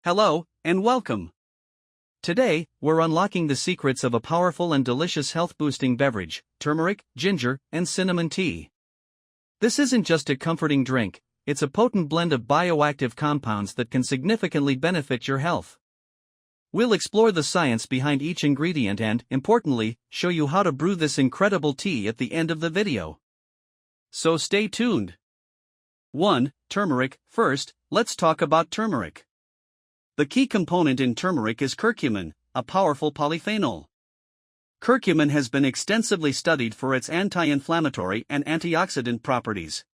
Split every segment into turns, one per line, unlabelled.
Hello, and welcome. Today, we're unlocking the secrets of a powerful and delicious health-boosting beverage, turmeric, ginger, and cinnamon tea. This isn't just a comforting drink, it's a potent blend of bioactive compounds that can significantly benefit your health. We'll explore the science behind each ingredient and, importantly, show you how to brew this incredible tea at the end of the video. So stay tuned. 1. Turmeric. First, let's talk about turmeric. The key component in turmeric is curcumin, a powerful polyphenol. Curcumin has been extensively studied for its anti-inflammatory and antioxidant properties.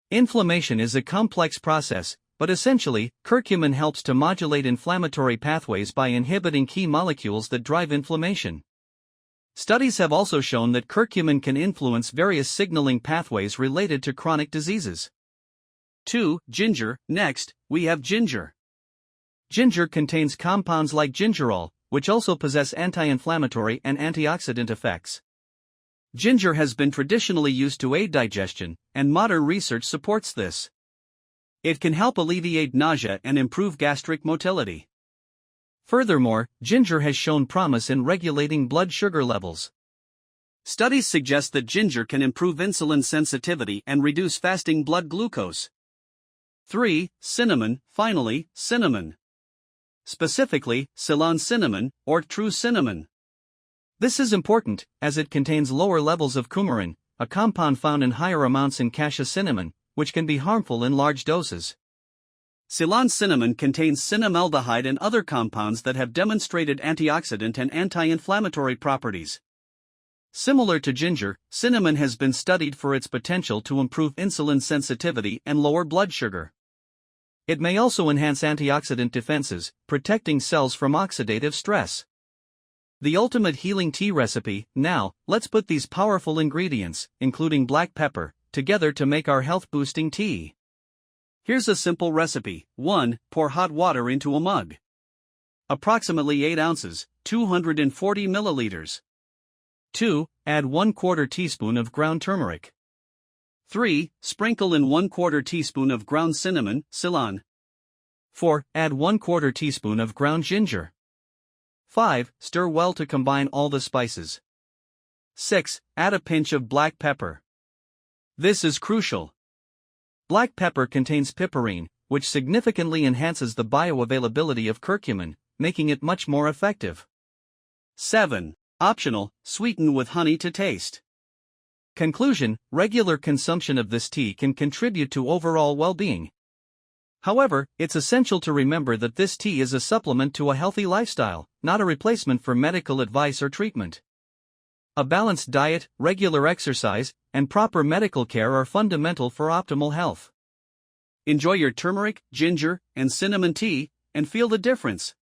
Inflammation is a complex process, but essentially, curcumin helps to modulate inflammatory pathways by inhibiting key molecules that drive inflammation. Studies have also shown that curcumin can influence various signaling pathways related to chronic diseases. 2. Ginger. Next, we have ginger. Ginger contains compounds like gingerol, which also possess anti-inflammatory and antioxidant effects. Ginger has been traditionally used to aid digestion, and modern research supports this. It can help alleviate nausea and improve gastric motility. Furthermore, ginger has shown promise in regulating blood sugar levels. Studies suggest that ginger can improve insulin sensitivity and reduce fasting blood glucose. 3. Cinnamon. Finally, cinnamon. Specifically, Ceylon cinnamon, or true cinnamon. This is important, as it contains lower levels of coumarin, a compound found in higher amounts in cassia cinnamon, which can be harmful in large doses. Ceylon cinnamon contains cinnamaldehyde and other compounds that have demonstrated antioxidant and anti-inflammatory properties. Similar to ginger, cinnamon has been studied for its potential to improve insulin sensitivity and lower blood sugar. It may also enhance antioxidant defenses, protecting cells from oxidative stress. The ultimate healing tea recipe. Now, let's put these powerful ingredients, including black pepper, together to make our health-boosting tea. Here's a simple recipe. 1. Pour hot water into a mug. Approximately 8 ounces, 240 milliliters. 2. Add 1/4 teaspoon of ground turmeric. 3. Sprinkle in 1/4 teaspoon of ground cinnamon, Ceylon. 4. Add 1/4 teaspoon of ground ginger. 5. Stir well to combine all the spices. 6. Add a pinch of black pepper. This is crucial. Black pepper contains piperine, which significantly enhances the bioavailability of curcumin, making it much more effective. 7. Optional, sweeten with honey to taste. Conclusion: regular consumption of this tea can contribute to overall well-being. However, it's essential to remember that this tea is a supplement to a healthy lifestyle, not a replacement for medical advice or treatment. A balanced diet, regular exercise, and proper medical care are fundamental for optimal health. Enjoy your turmeric, ginger, and cinnamon tea, and feel the difference.